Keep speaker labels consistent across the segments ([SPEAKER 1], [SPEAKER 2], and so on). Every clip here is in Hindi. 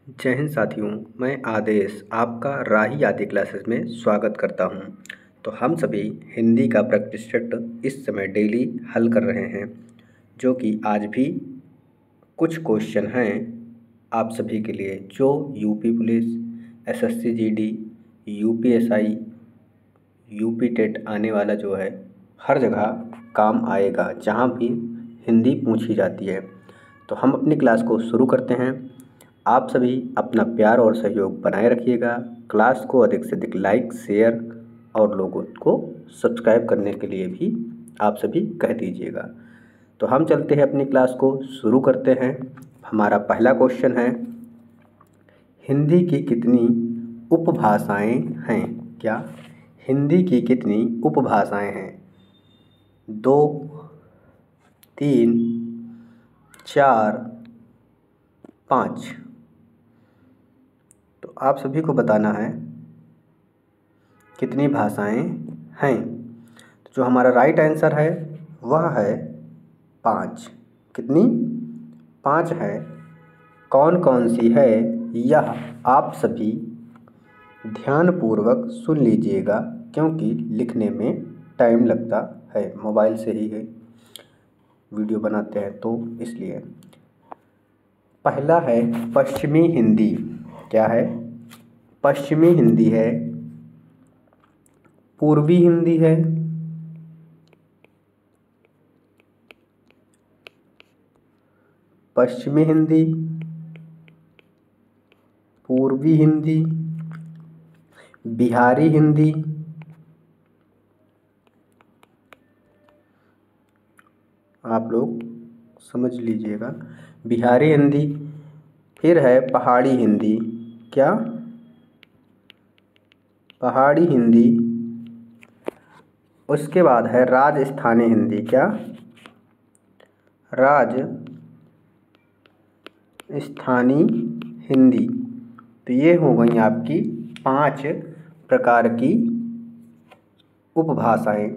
[SPEAKER 1] जय हिंद साथियों, मैं आदेश आपका राही आदि क्लासेस में स्वागत करता हूं। तो हम सभी हिंदी का प्रैक्टिस सेट इस समय डेली हल कर रहे हैं, जो कि आज भी कुछ क्वेश्चन हैं आप सभी के लिए जो UP police, SSC GD, UPSI, UP TET आने वाला जो है हर जगह काम आएगा, जहां भी हिंदी पूछी जाती है। तो हम अपनी क्लास को शुरू करते हैं। आप सभी अपना प्यार और सहयोग बनाए रखिएगा। क्लास को अधिक से अधिक लाइक, शेयर और लोगों को सब्सक्राइब करने के लिए भी आप सभी कह दीजिएगा। तो हम चलते हैं अपनी क्लास को शुरू करते हैं। हमारा पहला क्वेश्चन है, हिंदी की कितनी उपभाषाएं हैं? क्या हिंदी की कितनी उपभाषाएं हैं? 2, 3, 4, 5। तो आप सभी को बताना है कितनी भाषाएं हैं। तो जो हमारा राइट आंसर है वह है 5। कितनी? 5 है। कौन कौन सी है यह आप सभी ध्यानपूर्वक सुन लीजिएगा, क्योंकि लिखने में टाइम लगता है। मोबाइल से ही है वीडियो बनाते हैं तो इसलिए। पहला है पश्चिमी हिंदी। क्या है? पश्चिमी हिंदी है, पूर्वी हिंदी है, पश्चिमी हिंदी, पूर्वी हिंदी, बिहारी हिंदी, आप लोग समझ लीजिएगा, बिहारी हिंदी। फिर है पहाड़ी हिंदी। क्या? पहाड़ी हिंदी। उसके बाद है राजस्थानी हिंदी। क्या? राजस्थानी हिंदी। तो ये हो गई आपकी 5 प्रकार की उपभाषाएं।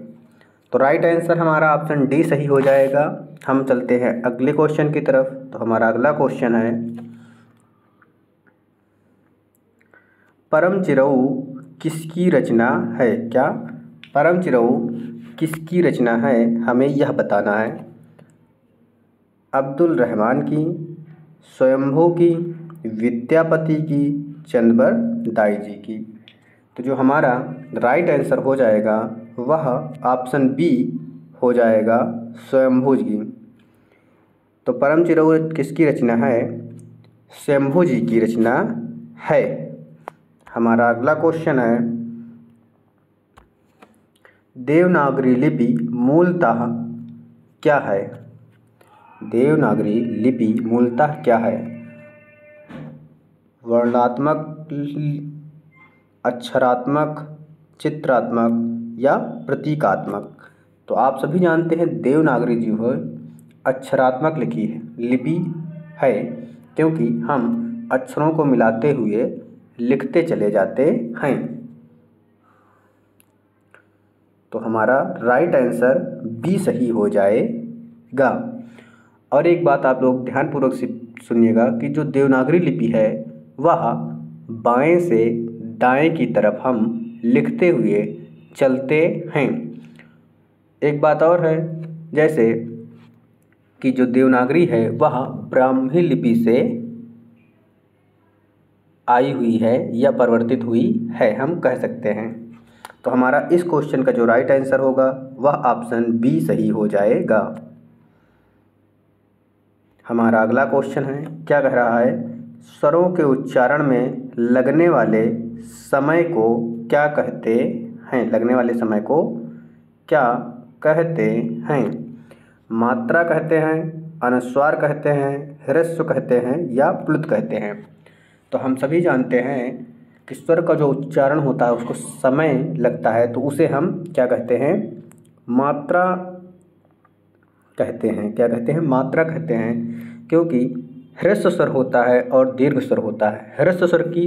[SPEAKER 1] तो राइट आंसर हमारा ऑप्शन डी सही हो जाएगा। हम चलते हैं अगले क्वेश्चन की तरफ। तो हमारा अगला क्वेश्चन है, परम चिरऊ किसकी रचना है? क्या परम चिरऊ किसकी रचना है? हमें यह बताना है। अब्दुल रहमान की, स्वयंभू की, विद्यापति की, चंदबर दाई जी की। तो जो हमारा राइट आंसर हो जाएगा वह ऑप्शन बी हो जाएगा, स्वयंभू जी। तो परम चिरऊ किसकी रचना है? स्वयंभू जी की रचना है। हमारा अगला क्वेश्चन है, देवनागरी लिपि मूलतः क्या है? देवनागरी लिपि मूलतः क्या है? वर्णात्मक, अक्षरात्मक, चित्रात्मक या प्रतीकात्मक? तो आप सभी जानते हैं देवनागरी जो है अक्षरात्मक लिपि है, क्योंकि हम अक्षरों को मिलाते हुए लिखते चले जाते हैं। तो हमारा राइट आंसर बी सही हो जाएगा। और एक बात आप लोग ध्यानपूर्वक से सुनिएगा कि जो देवनागरी लिपि है वह बाएं से दाएं की तरफ हम लिखते हुए चलते हैं। एक बात और है, जैसे कि जो देवनागरी है वह ब्राह्मी लिपि से आई हुई है या परिवर्तित हुई है, हम कह सकते हैं। तो हमारा इस क्वेश्चन का जो राइट आंसर होगा वह ऑप्शन बी सही हो जाएगा। हमारा अगला क्वेश्चन है, क्या कह रहा है? स्वरों के उच्चारण में लगने वाले समय को क्या कहते हैं? लगने वाले समय को क्या कहते हैं? मात्रा कहते हैं, अनुस्वार कहते हैं, ह्रस्व कहते हैं या प्लुत कहते हैं? तो हम सभी जानते हैं कि स्वर का जो उच्चारण होता है उसको समय लगता है, तो उसे हम क्या कहते हैं? मात्रा कहते हैं। क्या कहते हैं? मात्रा कहते हैं, क्योंकि ह्रस्व स्वर होता है और दीर्घ स्वर होता है। ह्रस्व स्वर की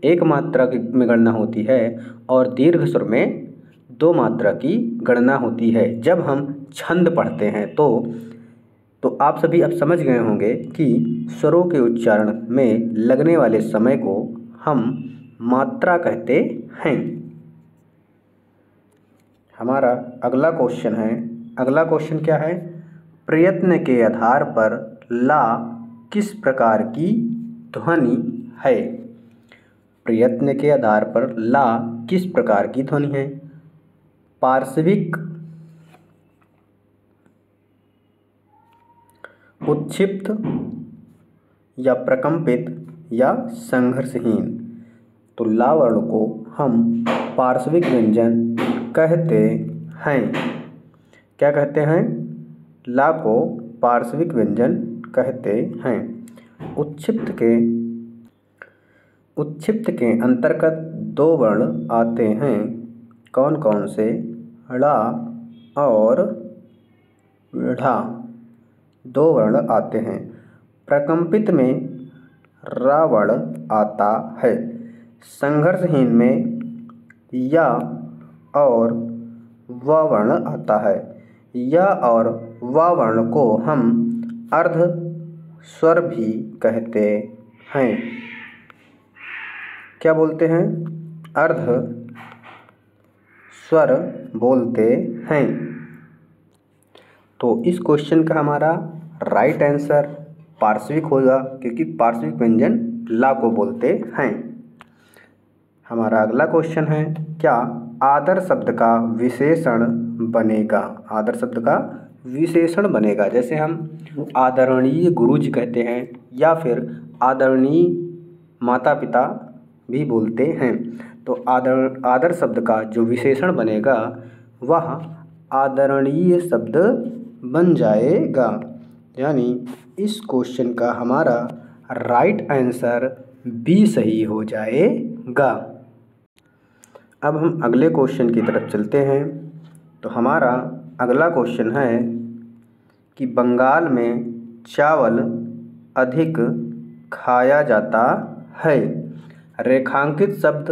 [SPEAKER 1] एक मात्रा की में गणना होती है और दीर्घ स्वर में 2 मात्रा की गणना होती है। जब हम छंद पढ़ते हैं तो तो आप सभी अब समझ गए होंगे कि स्वरों के उच्चारण में लगने वाले समय को हम मात्रा कहते हैं। हमारा अगला क्वेश्चन क्या है? प्रयत्न के आधार पर ला किस प्रकार की ध्वनि है? प्रयत्न के आधार पर ला किस प्रकार की ध्वनि है? पार्श्विक, उत्क्षिप्त या प्रकंपित या संघर्षहीन। तो ला वर्ण को हम पार्श्विक व्यंजन कहते हैं। क्या कहते हैं? ला को पार्श्विक व्यंजन कहते हैं। उत्क्षिप्त के अंतर्गत दो वर्ण आते हैं। कौन कौन से? ड़ा और ढा, दो वर्ण आते हैं। प्रकंपित में रा वर्ण आता है। संघर्षहीन में या और व वर्ण आता है। या और व वर्ण को हम अर्ध स्वर भी कहते हैं। क्या बोलते हैं? अर्ध स्वर बोलते हैं। तो इस क्वेश्चन का हमारा राइट आंसर पार्श्विक होगा, क्योंकि पार्श्विक व्यंजन ला को बोलते हैं। हमारा अगला क्वेश्चन है, क्या आदर शब्द का विशेषण बनेगा? आदर शब्द का विशेषण बनेगा। जैसे हम आदरणीय गुरुजी कहते हैं या फिर आदरणीय माता पिता भी बोलते हैं। तो आदर शब्द का जो विशेषण बनेगा वह आदरणीय शब्द बन जाएगा। यानी इस क्वेश्चन का हमारा राइट आंसर बी सही हो जाएगा। अब हम अगले क्वेश्चन की तरफ चलते हैं। तो हमारा अगला क्वेश्चन है कि बंगाल में चावल अधिक खाया जाता है। रेखांकित शब्द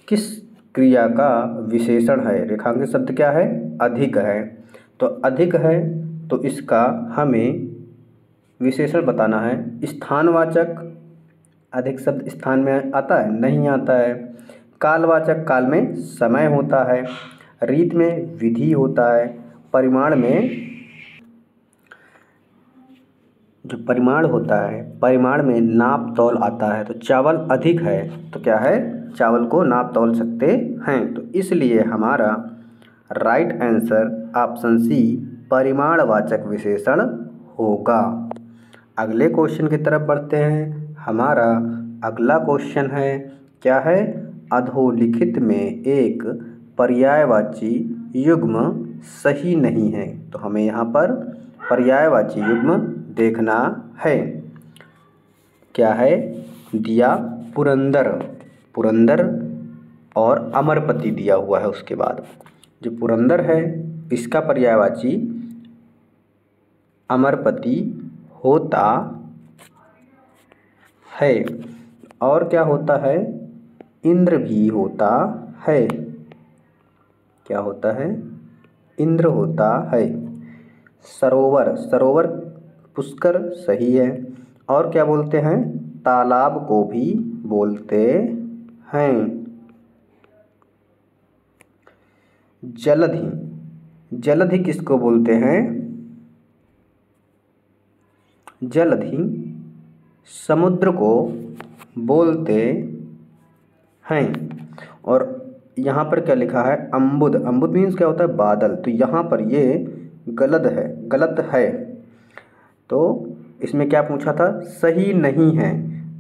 [SPEAKER 1] किस क्रिया का विशेषण है? रेखांकित शब्द क्या है? अधिक है। तो अधिक है तो इसका हमें विशेषण बताना है। स्थानवाचक, अधिक शब्द स्थान में आता है? नहीं आता है। कालवाचक, काल में समय होता है। रीत में विधि होता है। परिमाण में जो परिमाण होता है, परिमाण में नाप तौल आता है। तो चावल अधिक है तो क्या है? चावल को नाप तौल सकते हैं। तो इसलिए हमारा राइट आंसर ऑप्शन सी परिमाणवाचक विशेषण होगा। अगले क्वेश्चन की तरफ बढ़ते हैं। हमारा अगला क्वेश्चन है, क्या है? अधोलिखित में एक पर्यायवाची युग्म सही नहीं है। तो हमें यहाँ पर पर्यायवाची युग्म देखना है। क्या है? दिया पुरंदर, पुरंदर और अमरपति दिया हुआ है। उसके बाद जो पुरंदर है इसका पर्यायवाची अमरपति होता है। और क्या होता है? इंद्र भी होता है। क्या होता है? इंद्र होता है। सरोवर, सरोवर पुष्कर सही है। और क्या बोलते हैं? तालाब को भी बोलते हैं। जलधि, जलधि किसको बोलते हैं? जलधि समुद्र को बोलते हैं। और यहाँ पर क्या लिखा है? अम्बुद, अम्बुद मीन्स क्या होता है? बादल। तो यहाँ पर ये गलत है, गलत है। तो इसमें क्या पूछा था? सही नहीं है।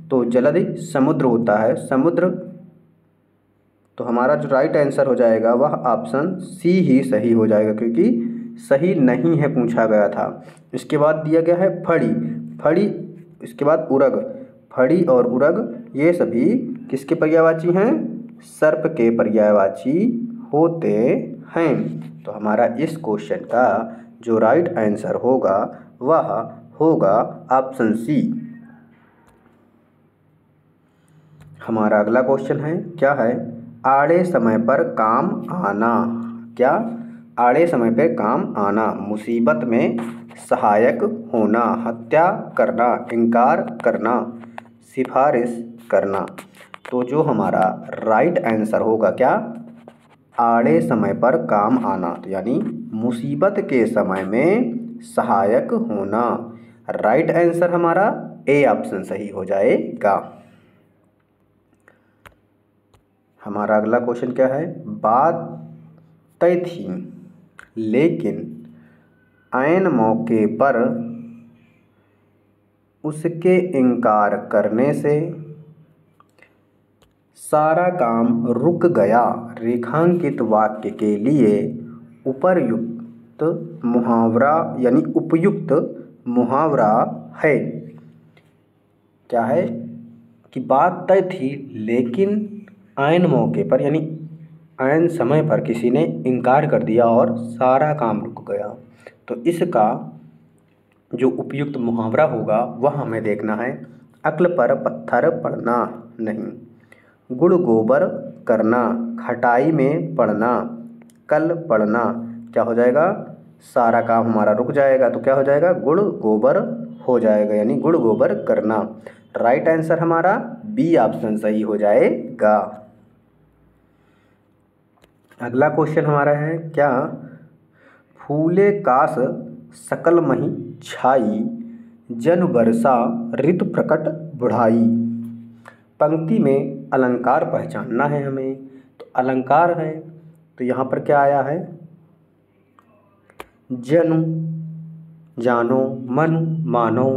[SPEAKER 1] तो जलधि समुद्र होता है, समुद्र। तो हमारा जो राइट आंसर हो जाएगा वह ऑप्शन सी ही सही हो जाएगा, क्योंकि सही नहीं है पूछा गया था। इसके बाद दिया गया है फड़ी, फड़ी, इसके बाद उरग। फड़ी और उरग ये सभी किसके पर्यायवाची हैं? सर्प के पर्यायवाची होते हैं। तो हमारा इस क्वेश्चन का जो राइट आंसर होगा वह होगा ऑप्शन सी। हमारा अगला क्वेश्चन है, क्या है? आड़े समय पर काम आना। क्या? आड़े समय पर काम आना। मुसीबत में सहायक होना, हत्या करना, इनकार करना, सिफारिश करना। तो जो हमारा राइट आंसर होगा क्या, आड़े समय पर काम आना, तो यानी मुसीबत के समय में सहायक होना। राइट आंसर हमारा ए ऑप्शन सही हो जाएगा। हमारा अगला क्वेश्चन क्या है, बात तय थी लेकिन ऐन मौके पर उसके इनकार करने से सारा काम रुक गया। रेखांकित वाक्य के लिए उपर्युक्त मुहावरा यानी उपयुक्त मुहावरा है। क्या है कि बात तय थी लेकिन ऐन मौके पर यानी ऐन समय पर किसी ने इनकार कर दिया और सारा काम रुक गया। तो इसका जो उपयुक्त मुहावरा होगा वह हमें देखना है। अक्ल पर पत्थर पड़ना नहीं, गुड़ गोबर करना, खटाई में पड़ना, कल पड़ना। क्या हो जाएगा, सारा काम हमारा रुक जाएगा। तो क्या हो जाएगा, गुड़ गोबर हो जाएगा, यानी गुड़ गोबर करना। राइट आंसर हमारा बी ऑप्शन सही हो जाएगा। अगला क्वेश्चन हमारा है क्या, फूले कास सकल मही छाई, जन वर्षा ऋतु प्रकट बुढ़ाई। पंक्ति में अलंकार पहचानना है हमें। तो अलंकार है तो यहाँ पर क्या आया है, जनु, जानो, मनु, मानो।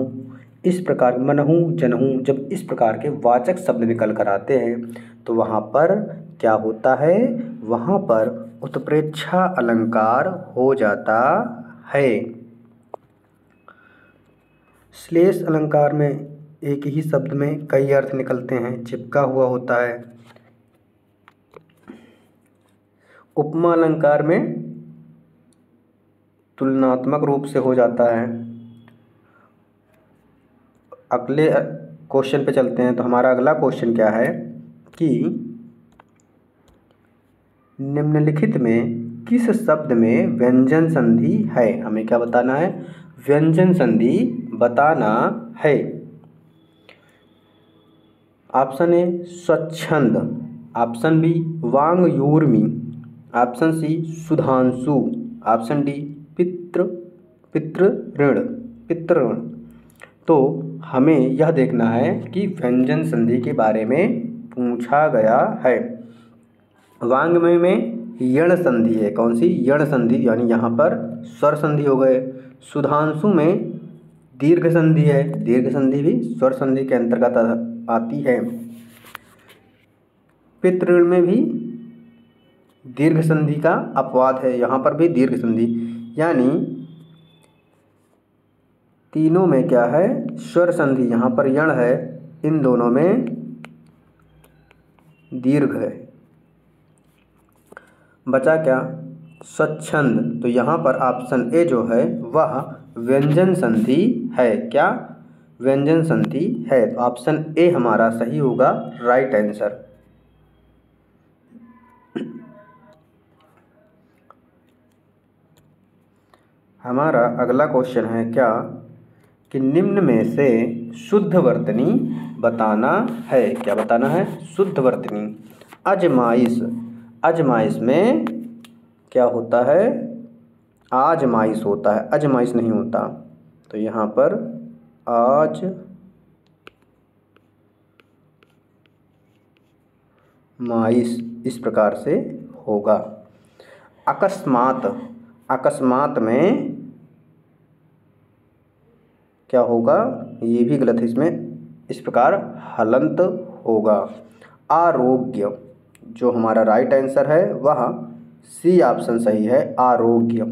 [SPEAKER 1] इस प्रकार मनहु, जनहु जब इस प्रकार के वाचक शब्द निकल कर आते हैं तो वहाँ पर क्या होता है, वहाँ पर उत्प्रेक्षा अलंकार हो जाता है। श्लेष अलंकार में एक ही शब्द में कई अर्थ निकलते हैं, चिपका हुआ होता है। उपमा अलंकार में तुलनात्मक रूप से हो जाता है। अगले क्वेश्चन पे चलते हैं। तो हमारा अगला क्वेश्चन क्या है कि निम्नलिखित में किस शब्द में व्यंजन संधि है। हमें क्या बताना है, व्यंजन संधि बताना है। ऑप्शन ए स्वच्छंद, ऑप्शन बी वांगयूर्मी, ऑप्शन सी सुधांशु, ऑप्शन डी पितृऋण। तो हमें यह देखना है कि व्यंजन संधि के बारे में पूछा गया है। वांग्मय में यण संधि है, कौन सी, यण संधि, यानी यहाँ पर स्वर संधि हो गए। सुधांशु में दीर्घ संधि है, दीर्घ संधि भी स्वर संधि के अंतर्गत आती है। पितृऋण में भी दीर्घ संधि का अपवाद है, यहाँ पर भी दीर्घ संधि, यानी तीनों में क्या है, स्वर संधि। यहाँ पर यण है, इन दोनों में दीर्घ है। बचा क्या, स्वच्छंद। तो यहाँ पर ऑप्शन ए जो है वह व्यंजन संधि है। क्या, व्यंजन संधि है। तो ऑप्शन ए हमारा सही होगा, राइट आंसर। हमारा अगला क्वेश्चन है क्या कि निम्न में से शुद्ध वर्तनी बताना है। क्या बताना है, शुद्ध वर्तनी। अजमाइश, अजमाइश में क्या होता है, आजमाइश होता है, अजमाइश नहीं होता। तो यहाँ पर आज माइश इस प्रकार से होगा। अकस्मात, अकस्मात में क्या होगा, ये भी गलत है, इसमें इस प्रकार हलंत होगा। आरोग्य, जो हमारा राइट आंसर है वह सी ऑप्शन सही है, आरोग्य।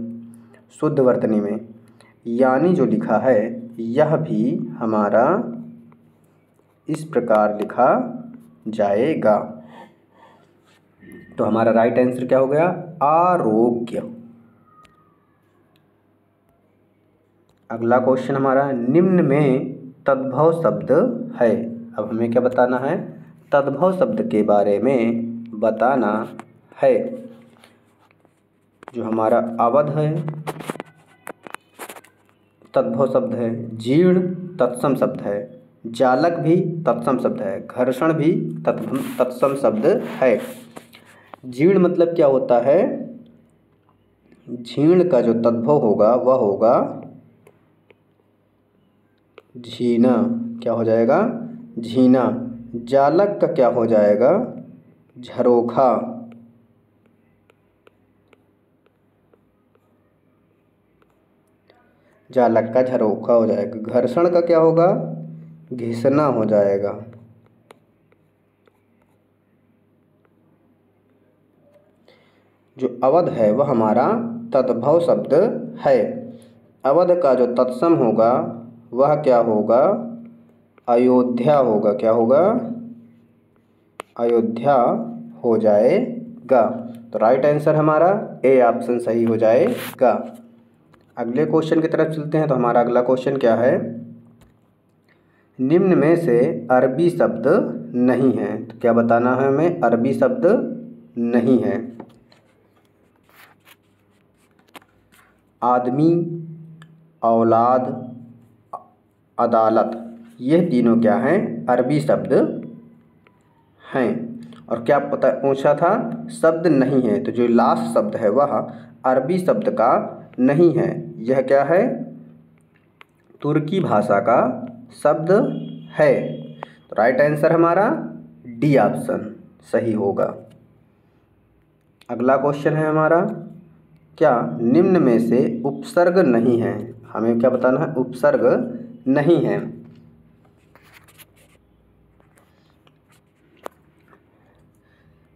[SPEAKER 1] शुद्ध वर्तनी में यानी जो लिखा है यह भी हमारा इस प्रकार लिखा जाएगा। तो हमारा राइट आंसर क्या हो गया, आरोग्य। अगला क्वेश्चन हमारा, निम्न में तद्भव शब्द है। अब हमें क्या बताना है, तद्भव शब्द के बारे में बताना है। जो हमारा अवध है, तद्भव शब्द है, जीर्ण तत्सम शब्द है, जालक भी तत्सम शब्द है, घर्षण भी तत्सम शब्द है। जीर्ण मतलब क्या होता है? जीर्ण का जो तद्भव होगा वह होगा झीना। क्या हो जाएगा? झीना। जालक का क्या हो जाएगा? झरोखा। जालक का झरोखा हो जाएगा। घर्षण का क्या होगा? घिसना हो जाएगा। जो अवध है वह हमारा तद्भव शब्द है। अवध का जो तत्सम होगा वह क्या होगा? अयोध्या होगा। क्या होगा? अयोध्या हो जाएगा। तो राइट आंसर हमारा ए ऑप्शन सही हो जाएगा। अगले क्वेश्चन की तरफ चलते हैं। तो हमारा अगला क्वेश्चन क्या है? निम्न में से अरबी शब्द नहीं है। तो क्या बताना है हमें? अरबी शब्द नहीं है। आदमी, औलाद, अदालत, ये तीनों क्या हैं? अरबी शब्द हैं। और क्या पता पूछा था? शब्द नहीं है। तो जो लास्ट शब्द है वह अरबी शब्द का नहीं है। यह क्या है? तुर्की भाषा का शब्द है। तो राइट आंसर हमारा डी ऑप्शन सही होगा। अगला क्वेश्चन है हमारा, क्या निम्न में से उपसर्ग नहीं है? हमें क्या बताना है? उपसर्ग नहीं है।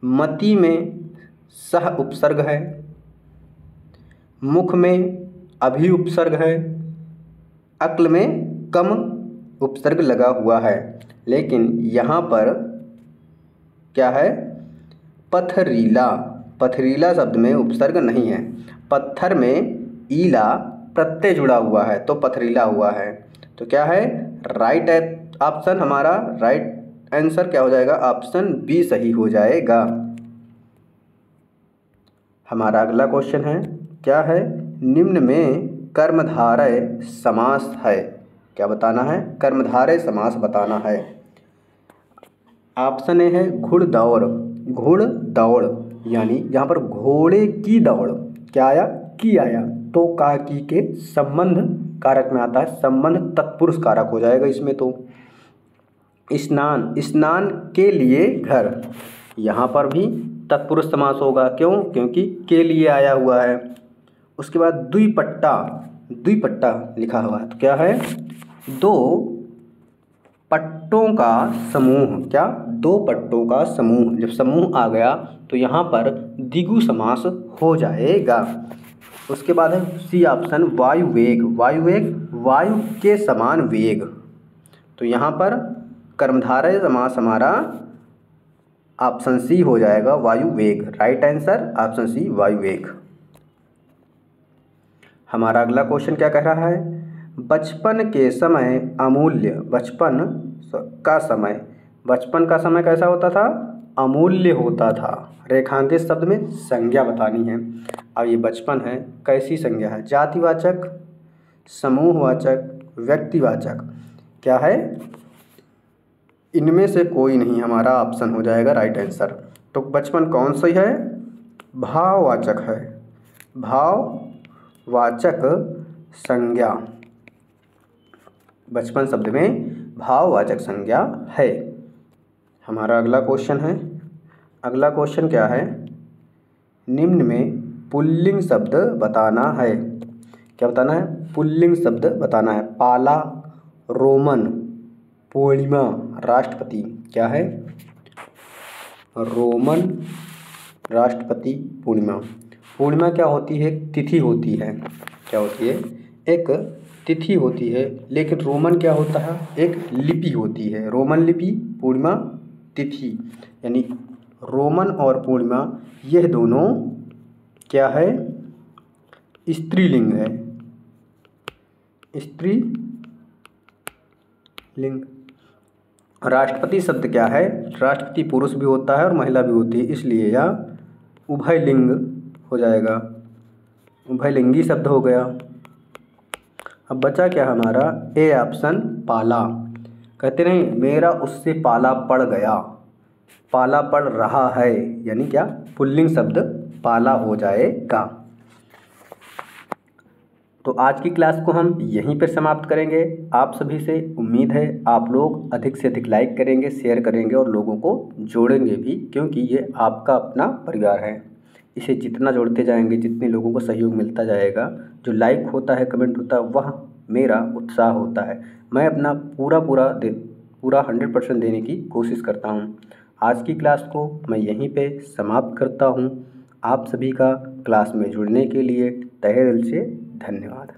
[SPEAKER 1] मति में सह उपसर्ग है, मुख में अभी उपसर्ग है, अक्ल में कम उपसर्ग लगा हुआ है। लेकिन यहाँ पर क्या है? पथरीला। पथरीला शब्द में उपसर्ग नहीं है। पत्थर में ईला प्रत्यय जुड़ा हुआ है तो पथरीला हुआ है। तो क्या है? राइट ऑप्शन हमारा राइट आंसर क्या हो जाएगा? ऑप्शन बी सही हो जाएगा। हमारा अगला क्वेश्चन है, क्या है? निम्न में कर्मधारय समास है। क्या बताना है? कर्मधारय समास बताना है। ऑप्शन ए है घुड़दौड़। घुड़दौड़ यानी यहाँ पर घोड़े की दौड़। क्या आया? की आया तो का की के संबंध कारक में आता है। संबंध तत्पुरुष कारक हो जाएगा इसमें। तो स्नान, स्नान के लिए घर, यहाँ पर भी तत्पुरुष समास होगा। क्यों? क्योंकि के लिए आया हुआ है। उसके बाद द्विपट्टा, द्विपट्टा लिखा हुआ है। तो क्या है? दो पट्टों का समूह। क्या? दो पट्टों का समूह। जब समूह आ गया तो यहाँ पर द्विगु समास हो जाएगा। उसके बाद है सी ऑप्शन वायु वेग। वायु वेग, वायु के समान वेग। तो यहाँ पर कर्मधारय समास हमारा ऑप्शन सी हो जाएगा, वायु वेग। राइट आंसर ऑप्शन सी, वायु वेग। हमारा अगला क्वेश्चन क्या कह रहा है? बचपन के समय अमूल्य। बचपन का समय, बचपन का समय कैसा होता था? अमूल्य होता था। रेखांकित शब्द में संज्ञा बतानी है। अब ये बचपन है, कैसी संज्ञा है? जातिवाचक, समूहवाचक, व्यक्तिवाचक। क्या है? इनमें से कोई नहीं हमारा ऑप्शन हो जाएगा राइट आंसर। तो बचपन कौन सी है? भाववाचक है। भाववाचक संज्ञा, बचपन शब्द में भाववाचक संज्ञा है। हमारा अगला क्वेश्चन है, अगला क्वेश्चन क्या है? निम्न में पुल्लिंग शब्द बताना है। क्या बताना है? पुल्लिंग शब्द बताना है। पाला, रोमन, पूर्णिमा, राष्ट्रपति। क्या है? रोमन, राष्ट्रपति, पूर्णिमा। पूर्णिमा क्या होती है? तिथि होती है। क्या होती है? एक तिथि होती है। लेकिन रोमन क्या होता है? एक लिपि होती है। रोमन लिपि, पूर्णिमा तिथि। यानी रोमन और पूर्णिमा यह दोनों क्या है? स्त्रीलिंग है। स्त्रीलिंग। राष्ट्रपति शब्द क्या है? राष्ट्रपति पुरुष भी होता है और महिला भी होती है, इसलिए यह उभयलिंग हो जाएगा। उभयलिंगी शब्द हो गया। अब बचा क्या हमारा ए ऑप्शन पाला। कहते नहीं मेरा उससे पाला पड़ गया, पाला पड़ रहा है, यानी क्या पुल्लिंग शब्द पाला हो जाएगा। तो आज की क्लास को हम यहीं पर समाप्त करेंगे। आप सभी से उम्मीद है आप लोग अधिक से अधिक लाइक करेंगे, शेयर करेंगे और लोगों को जोड़ेंगे भी, क्योंकि ये आपका अपना परिवार है। इसे जितना जोड़ते जाएंगे, जितने लोगों को सहयोग मिलता जाएगा, जो लाइक होता है, कमेंट होता है, वह मेरा उत्साह होता है। मैं अपना पूरा 100% देने की कोशिश करता हूँ। आज की क्लास को मैं यहीं पे समाप्त करता हूँ। आप सभी का क्लास में जुड़ने के लिए तहे दिल से धन्यवाद।